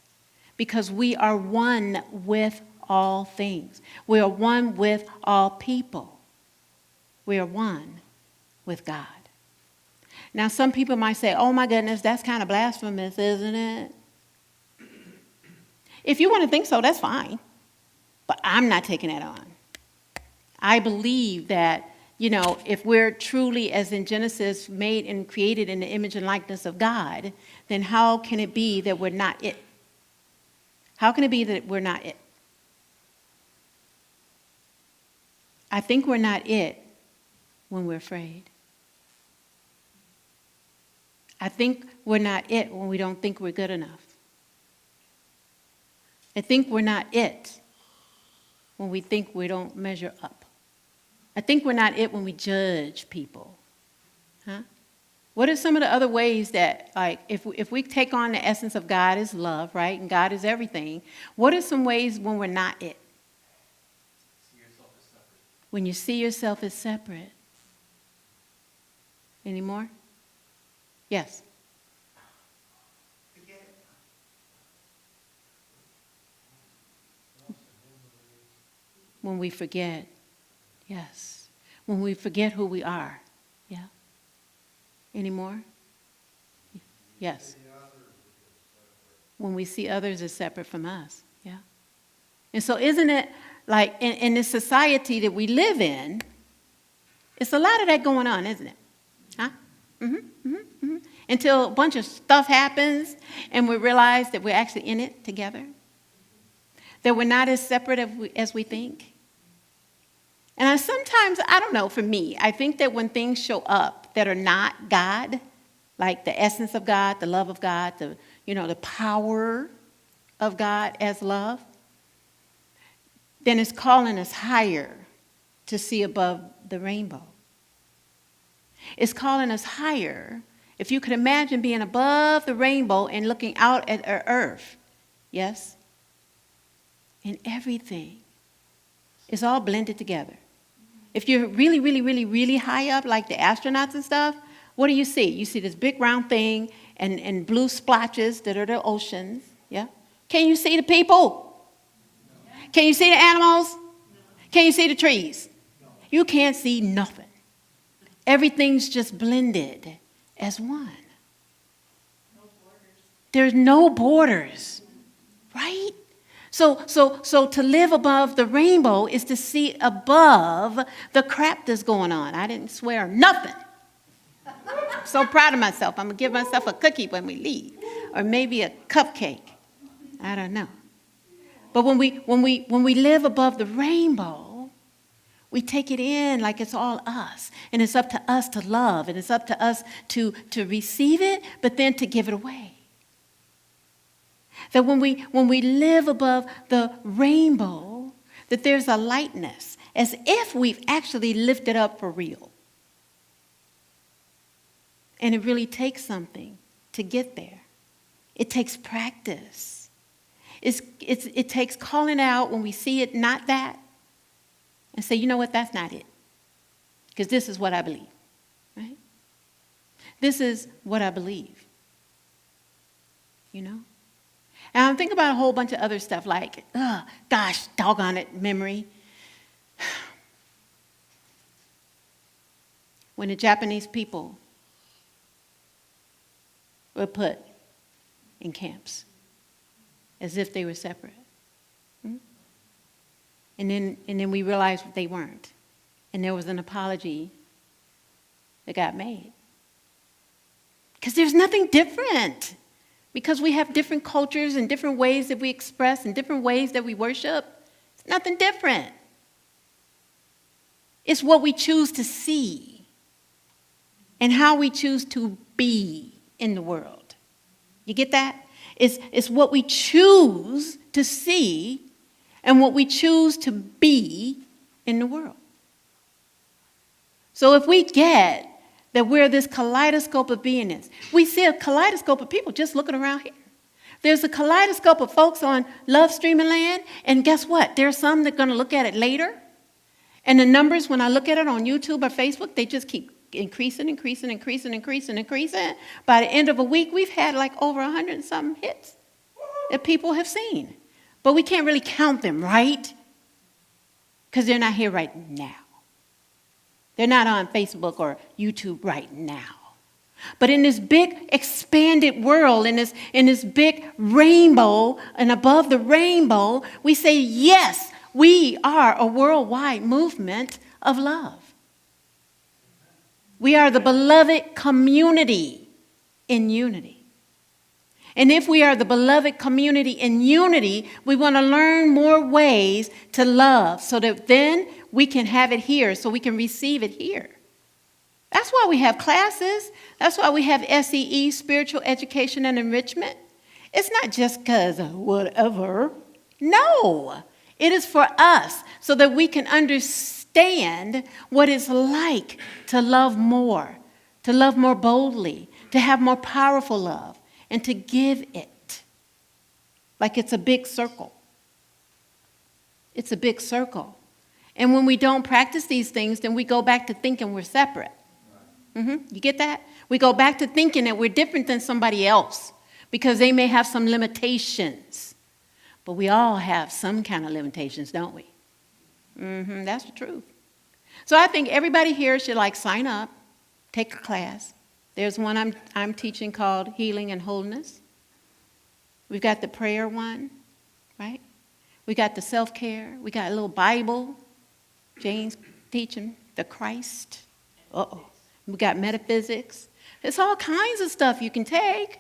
Because we are one with all things. We are one with all people. We are one with God. Now, some people might say, oh my goodness, that's kind of blasphemous, isn't it? If you want to think so, that's fine. But I'm not taking that on. I believe that, if we're truly, as in Genesis, made and created in the image and likeness of God, then how can it be that we're not it? How can it be that we're not it? I think we're not it when we're afraid. I think we're not it when we don't think we're good enough. I think we're not it when we think we don't measure up. I think we're not it when we judge people. Huh? What are some of the other ways that, like, if we take on the essence of God is love, right, and God is everything, what are some ways when we're not it? See yourself as separate. When you see yourself as separate. Any more? Yes. When we forget, yes. When we forget who we are, yeah. Any more? Yes. When we see others as separate from us, yeah. And so isn't it like in this society that we live in, it's a lot of that going on, isn't it? Huh? Until a bunch of stuff happens and we realize that we're actually in it together. That we're not as separate as we think. And sometimes, I don't know, for me, I think that when things show up that are not God, like the essence of God, the love of God, the power of God as love, then it's calling us higher to see above the rainbow. It's calling us higher If you could imagine being above the rainbow and looking out at our earth, yes? And everything is all blended together. If you're really, really, really, really high up, like the astronauts and stuff, what do you see? You see this big round thing and blue splotches that are the oceans, yeah? Can you see the people? Can you see the animals? Can you see the trees? You can't see nothing. Everything's just blended as one. There's no borders, right? So to live above the rainbow is to see above the crap that's going on. I didn't swear nothing. I'm so proud of myself. I'm going to give myself a cookie when we leave, or maybe a cupcake. I don't know. But when we live above the rainbow, we take it in like it's all us. And it's up to us to love, and it's up to us to receive it, but then to give it away. That when we live above the rainbow, that there's a lightness, as if we've actually lifted up for real. And it really takes something to get there. It takes practice. It takes calling out when we see it not that, and say, you know what, that's not it. Because this is what I believe, right? This is what I believe, you know? And I'm thinking about a whole bunch of other stuff like, gosh, doggone it, memory. When the Japanese people were put in camps as if they were separate. And then we realized they weren't. And there was an apology that got made. Because there's nothing different. Because we have different cultures and different ways that we express and different ways that we worship. It's nothing different. It's what we choose to see and how we choose to be in the world. You get that? It's what we choose to see and what we choose to be in the world. So if we get that we're this kaleidoscope of beingness, we see a kaleidoscope of people just looking around here. There's a kaleidoscope of folks on Love Streaming Land, and guess what? There's some that are going to look at it later. And the numbers, when I look at it on YouTube or Facebook, they just keep increasing. By the end of a week, we've had like over 100 and something hits that people have seen. But we can't really count them, right? Because they're not here right now. They're not on Facebook or YouTube right now. But in this big expanded world, in this big rainbow, and above the rainbow, we say, yes, we are a worldwide movement of love. We are the beloved community in unity. And if we are the beloved community in unity, we want to learn more ways to love so that then we can have it here, so we can receive it here. That's why we have classes. That's why we have SEE, Spiritual Education and Enrichment. It's not just because of whatever. No, it is for us so that we can understand what it's like to love more boldly, to have more powerful love, and to give it like it's a big circle. It's a big circle. And when we don't practice these things, then we go back to thinking we're separate. You get that? We go back to thinking that we're different than somebody else because they may have some limitations. But we all have some kind of limitations, don't we? That's the truth. So I think everybody here should sign up, take a class. There's one I'm teaching called Healing and Wholeness. We've got the prayer one, right? We got the self-care. We got a little Bible. Jane's teaching the Christ. We got metaphysics. There's all kinds of stuff you can take.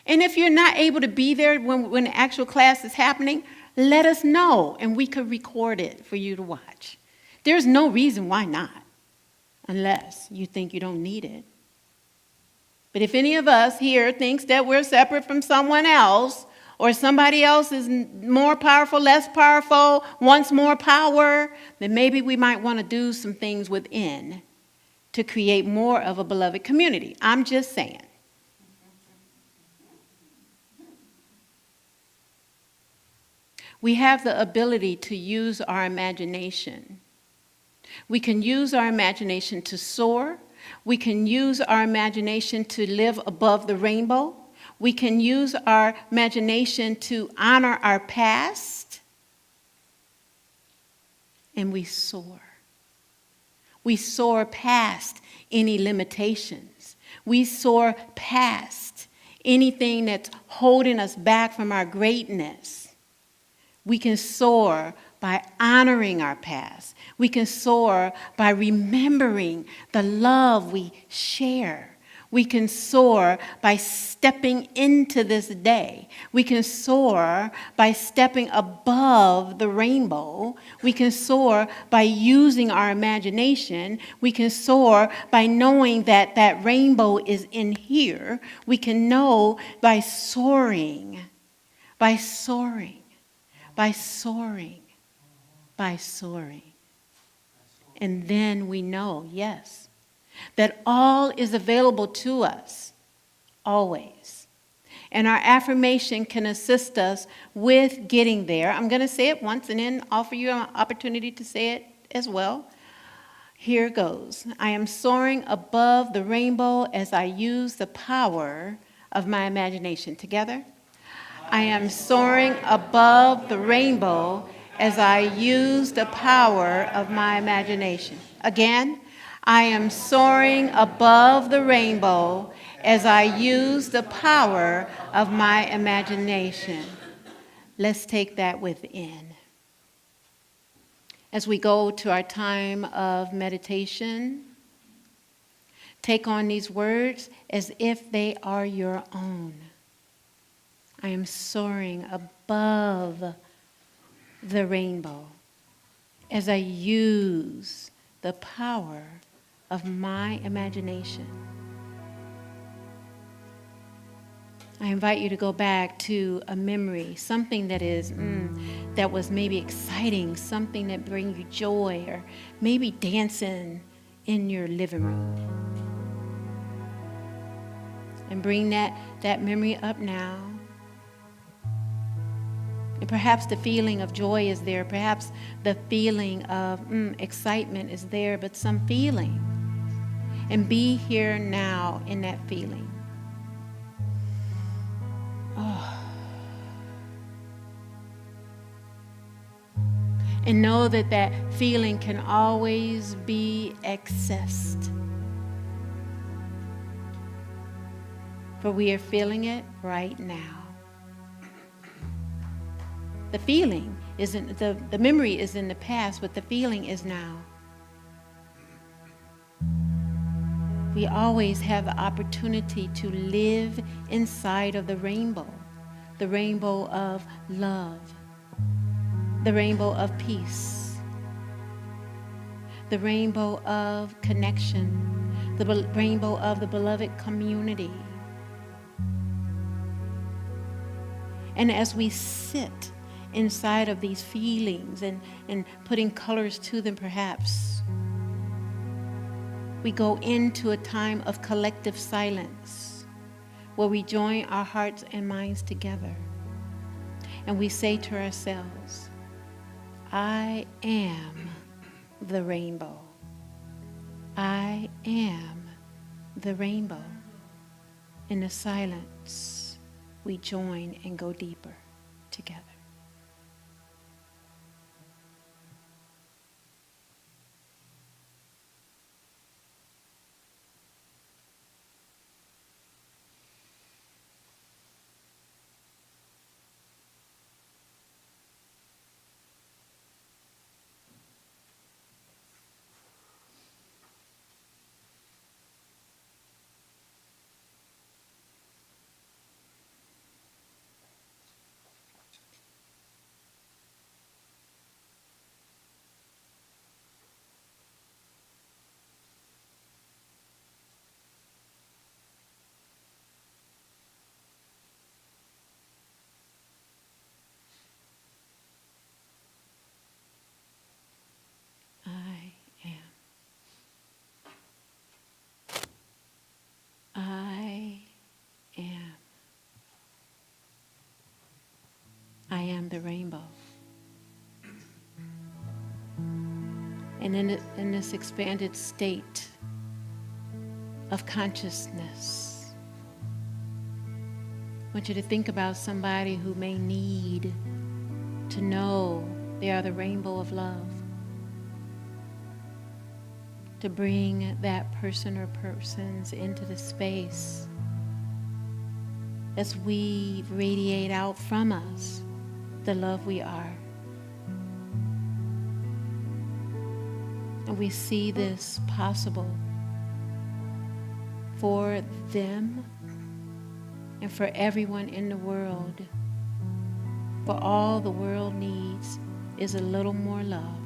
And if you're not able to be there when the actual class is happening, let us know, and we could record it for you to watch. There's no reason why not, unless you think you don't need it. But if any of us here thinks that we're separate from someone else, or somebody else is more powerful, less powerful, wants more power, then maybe we might want to do some things within to create more of a beloved community. I'm just saying. We have the ability to use our imagination. We can use our imagination to soar. We can use our imagination to live above the rainbow. We can use our imagination to honor our past. And we soar. We soar past any limitations. We soar past anything that's holding us back from our greatness. We can soar by honoring our past. We can soar by remembering the love we share. We can soar by stepping into this day. We can soar by stepping above the rainbow. We can soar by using our imagination. We can soar by knowing that that rainbow is in here. We can know by soaring, by soaring, by soaring, by soaring. And then we know, yes, that all is available to us, always. And our affirmation can assist us with getting there. I'm going to say it once and then offer you an opportunity to say it as well. Here goes. I am soaring above the rainbow as I use the power of my imagination. Together. I am soaring above the rainbow as I use the power of my imagination. Again. I am soaring above the rainbow as I use the power of my imagination. Let's take that within. As we go to our time of meditation, take on these words as if they are your own. I am soaring above the rainbow as I use the power of my imagination. I invite you to go back to a memory, something that is, that was maybe exciting, something that brings you joy, or maybe dancing in your living room. And bring that memory up now. And perhaps the feeling of joy is there. Perhaps the feeling of excitement is there, but some feeling. And be here now in that feeling. Oh. And know that that feeling can always be accessed. For we are feeling it right now. The feeling isn't, the memory is in the past, but the feeling is now. We always have the opportunity to live inside of the rainbow of love, the rainbow of peace, the rainbow of connection, the rainbow of the beloved community. And as we sit inside of these feelings and putting colors to them perhaps, we go into a time of collective silence where we join our hearts and minds together and we say to ourselves, I am the rainbow. I am the rainbow. In the silence, we join and go deeper together. am the rainbow. And in this expanded state of consciousness, I want you to think about somebody who may need to know they are the rainbow of love. To bring that person or persons into the space as we radiate out from us the love we are. And we see this possible for them and for everyone in the world. For all the world needs is a little more love.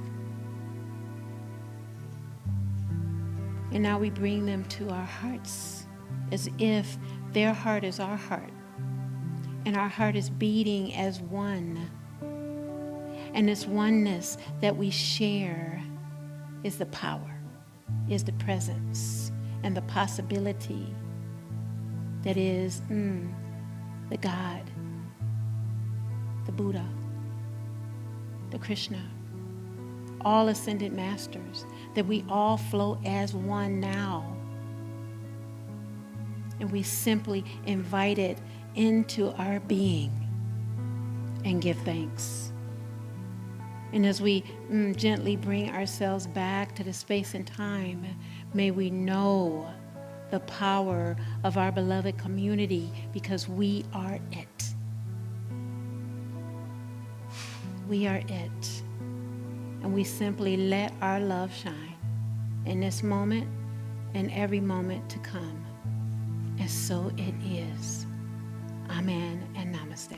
And now we bring them to our hearts as if their heart is our heart. And our heart is beating as one. And this oneness that we share is the power, is the presence, and the possibility that is the God, the Buddha, the Krishna, all ascended masters, that we all flow as one now. And we simply invite it into our being and give thanks. And as we gently bring ourselves back to the space and time, may we know the power of our beloved community, because we are it. We are it. And we simply let our love shine in this moment and every moment to come. And so it is. Amen and namaste.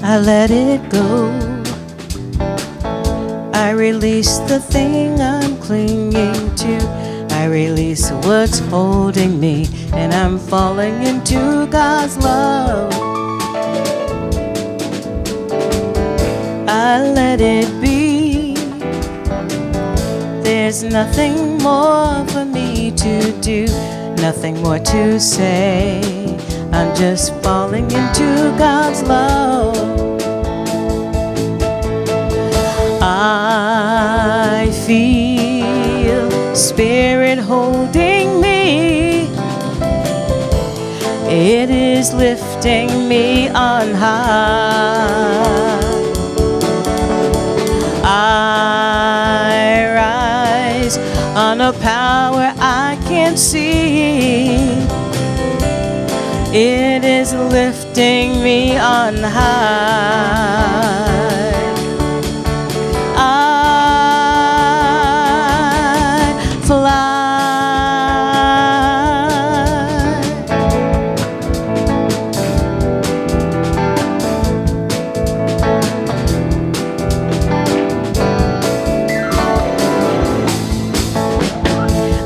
I let it go. I release the thing I'm clinging to. I release what's holding me, and I'm falling into God's love. I let it be. There's nothing more for me to do, nothing more to say. I'm just falling into God's love. I feel Spirit holding me. It is lifting me on high. I rise on a power I can't see. It is lifting me on high. I fly.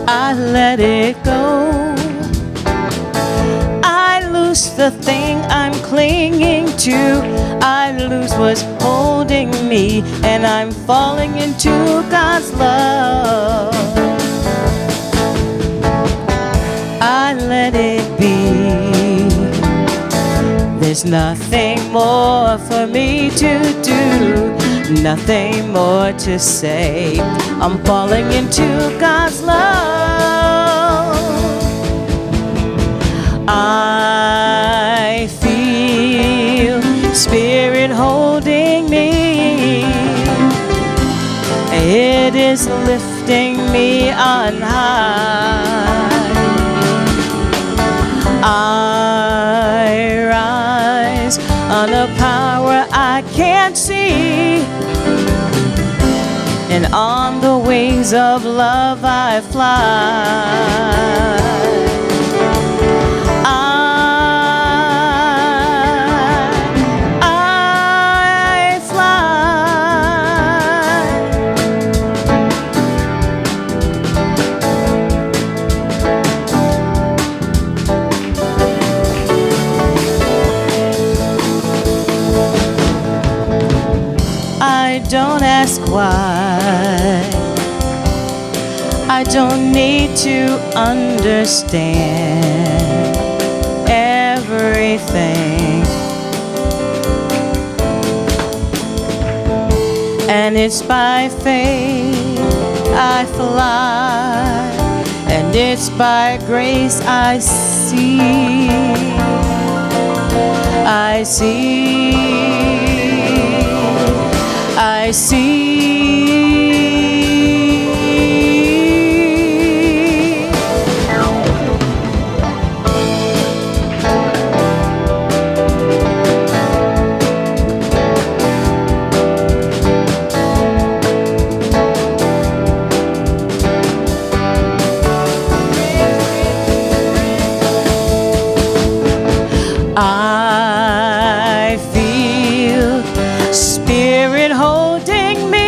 I let it go. The thing I'm clinging to, I lose what's holding me, and I'm falling into God's love. I let it be. There's nothing more for me to do, nothing more to say. I'm falling into God's love. I feel Spirit holding me. It is lifting me on high. I rise on a power I can't see. and on the wings of love I fly. I fly. I don't ask why. I don't need to understand everything. And it's by faith I fly, and it's by grace I see. I see. I see. I feel Spirit holding me.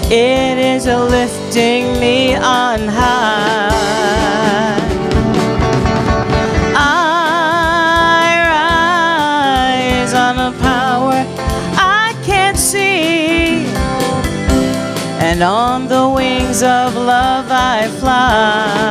It is lifting me on high. I rise on a power I can't see, and on the wings of love I fly.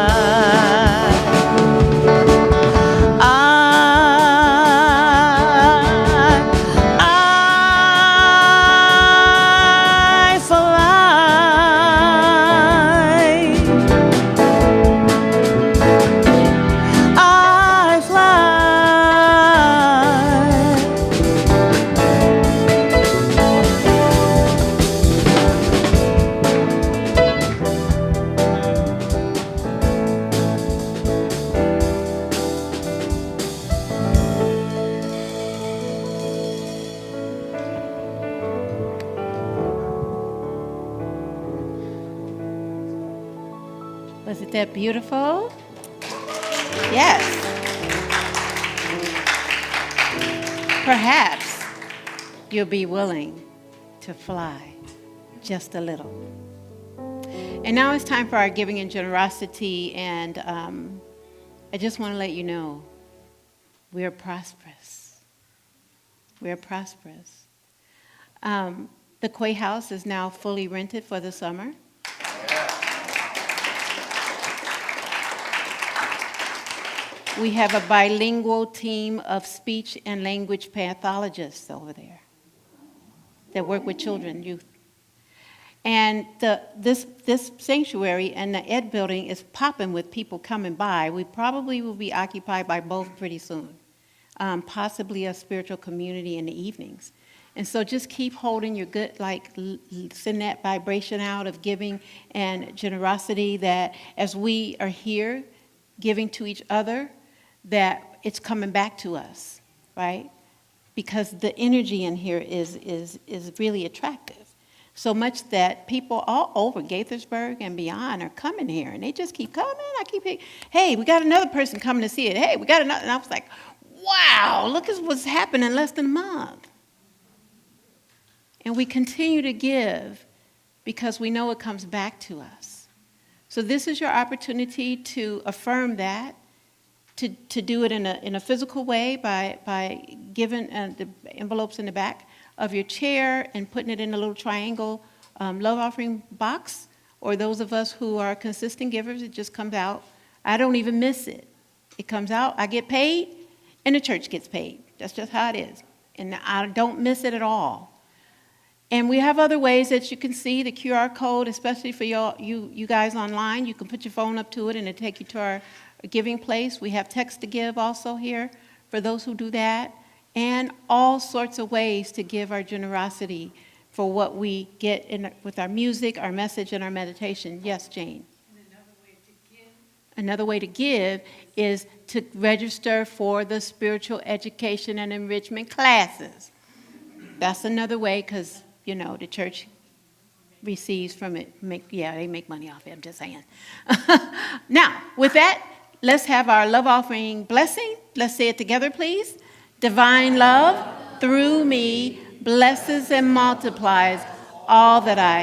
Wasn't that beautiful? Yes. Perhaps you'll be willing to fly just a little. And now it's time for our giving and generosity, and I just want to let you know we are prosperous. We are prosperous. The Quay House is now fully rented for the summer. We have a bilingual team of speech and language pathologists over there that work with children, youth. And this sanctuary and the Ed building is popping with people coming by. We probably will be occupied by both pretty soon, possibly a spiritual community in the evenings. And so just keep holding your good, send that vibration out of giving and generosity, that as we are here giving to each other, that it's coming back to us, right? Because the energy in here is really attractive. So much that people all over Gaithersburg and beyond are coming here, and they just keep coming. I keep hearing, hey, we got another person coming to see it. Hey, we got another. And I was like, wow, look at what's happened in less than a month. And we continue to give because we know it comes back to us. So this is your opportunity to affirm that, to do it in a physical way by giving the envelopes in the back of your chair and putting it in a little triangle love offering box, or those of us who are consistent givers, it just comes out. I don't even miss it. It comes out, I get paid, and the church gets paid. That's just how it is. And I don't miss it at all. And we have other ways that you can see the QR code, especially for you guys online. You can put your phone up to it and it'll take you to our giving place. We have text to give also here for those who do that, and all sorts of ways to give our generosity for what we get with our music, our message, and our meditation. Yes, Jane? Another way to give is to register for the spiritual education and enrichment classes. That's another way, because the church receives from it. They make money off it, I'm just saying. Now, with that, let's have our love offering blessing. Let's say it together, please. Divine love through me blesses and multiplies all that I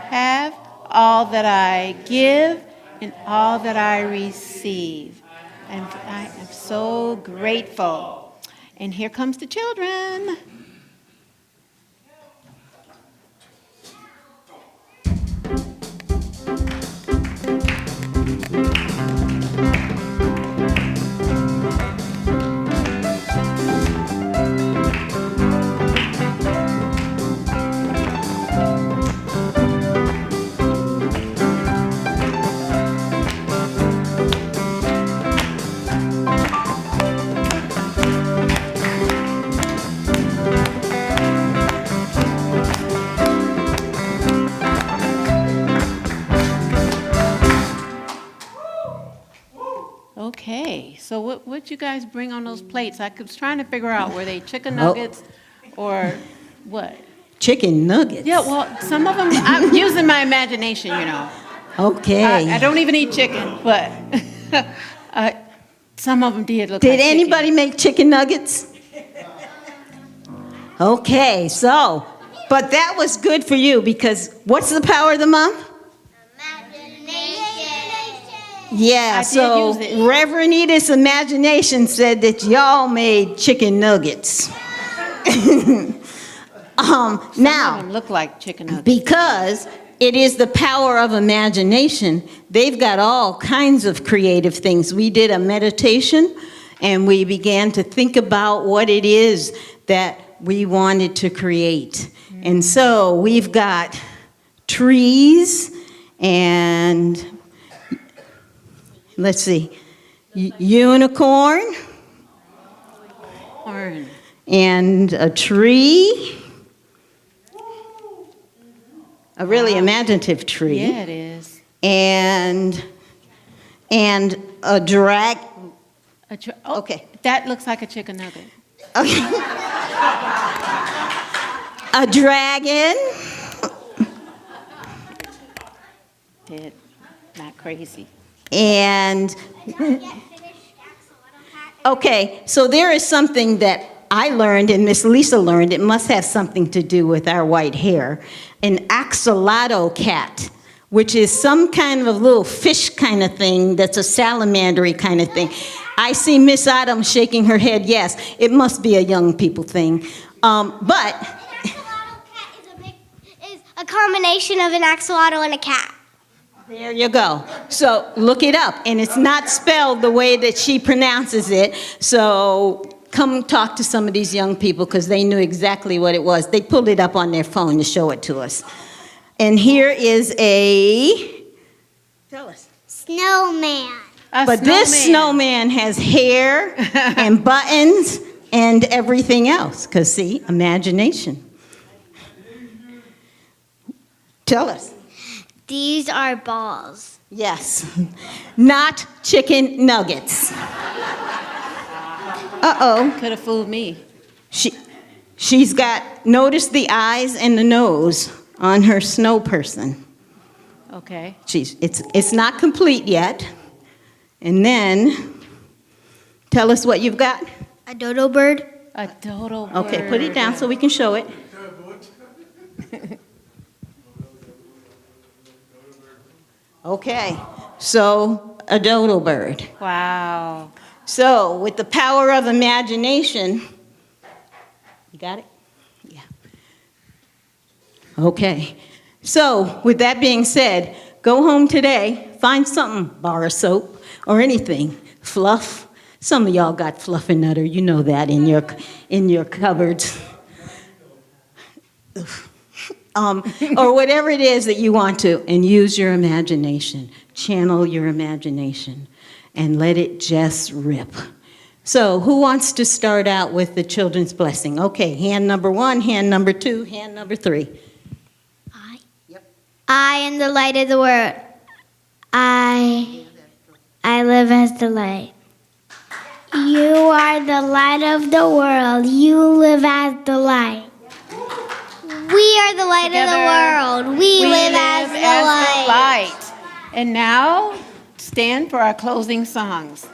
have, all that I give, and all that I receive. And I am so grateful. And here comes the children. Okay, so what'd you guys bring on those plates? I was trying to figure out, were they chicken nuggets or what? Chicken nuggets. Yeah, well, some of them, I'm using my imagination, Okay. I don't even eat chicken, but some of them did look like Did anybody chicken. make chicken nuggets? Okay, so, but that was good for you because what's the power of the month? Yeah, I so did use it. Reverend Edith's imagination said that y'all made chicken nuggets. Some of Now, them look like chicken nuggets. because it is the power of imagination, they've got all kinds of creative things. We did a meditation and we began to think about what it is that we wanted to create. And so we've got trees and let's see, unicorn Corn. and a tree, a really imaginative tree. Yeah, it is. and a drag. Okay. That looks like a chicken nugget. A dragon. Did not crazy. And okay, so there is something that I learned and Miss Lisa learned. It must have something to do with our white hair. An axolotl cat, which is some kind of little fish kind of thing that's a salamandery kind of thing. I see Miss Adams shaking her head. Yes, it must be a young people thing. But Is a combination of an axolotl and a cat. there you go. So look it up. And it's not spelled the way that she pronounces it. So come talk to some of these young people because they knew exactly what it was. They pulled it up on their phone to show it to us. And here is tell us. Snowman. But this snowman has hair and buttons and everything else. Because see, imagination. Tell us. These are balls. Yes, not chicken nuggets. Uh-oh. Could have fooled me. She's got, notice the eyes and the nose on her snow person. Okay. It's not complete yet. And then, tell us what you've got. A dodo bird. A dodo bird. Okay, put it down so we can show it. Okay, so a dodo bird. Wow. So, with the power of imagination, you got it? Yeah. Okay. So, with that being said, go home today, find something, bar of soap or anything, fluff. Some of y'all got fluff and nutter, you know that in your cupboards. Or whatever it is that you want to, and use your imagination. Channel your imagination and let it just rip. So who wants to start out with the children's blessing? Okay, hand number 1, hand number 2, hand number 3. I am the light of the world. I live as the light. You are the light of the world. You live as the light. We We are the light Together, of the world. We live as the light. And now, stand for our closing songs.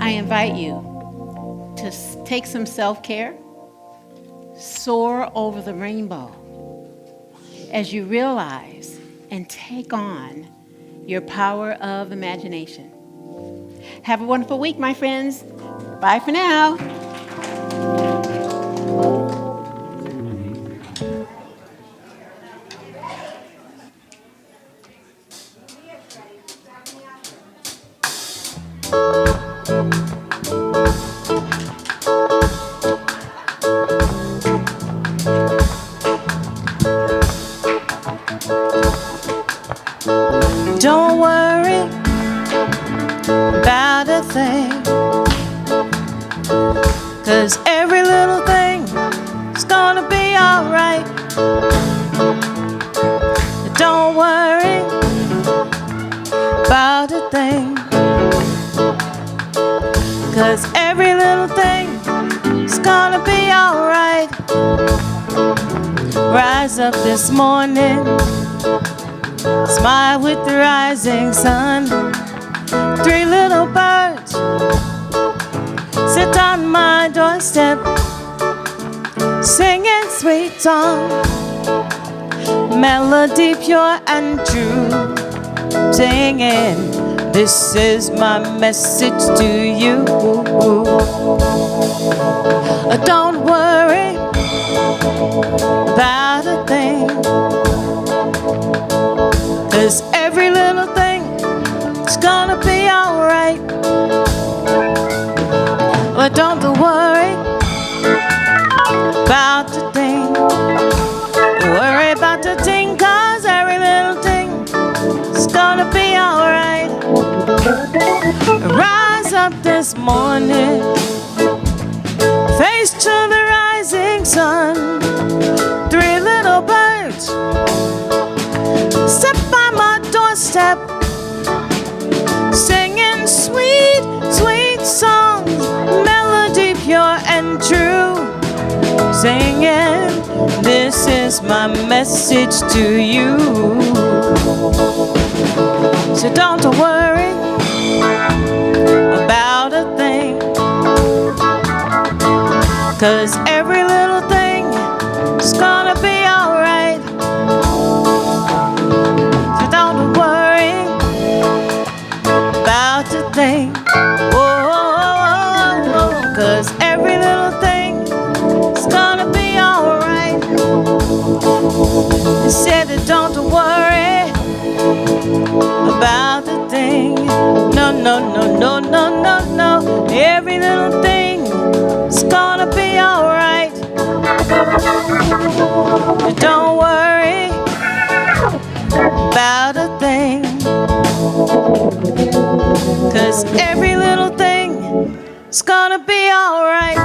I invite you to take some self-care, soar over the rainbow as you realize and take on your power of imagination. Have a wonderful week, my friends. Bye for now. Don't worry about a thing, 'cause every little thing is gonna be alright. Don't worry about a thing, 'cause every little thing is gonna be alright. Rise up this morning, smile with the rising sun. 3 little birds sit on my doorstep, singing sweet song, melody pure and true, singing, this is my message to you. Don't worry about a thing, 'cause every little thing is gonna be alright. But don't worry about the thing. Worry about the thing, 'cause every little thing is gonna be alright. Rise up this morning, face to the rising sun. 3 little birds sit by my doorstep, singing sweet singing, this is my message to you. So don't worry about a thing, 'cause every little thing is gonna be alright. So don't worry about a thing. Oh, 'cause every little thing is gonna be alright. They said that don't worry about the thing. No, no, no, no, no, no, no. Every little thing is gonna be alright. Don't worry about a thing, 'cause every little thing is gonna be alright.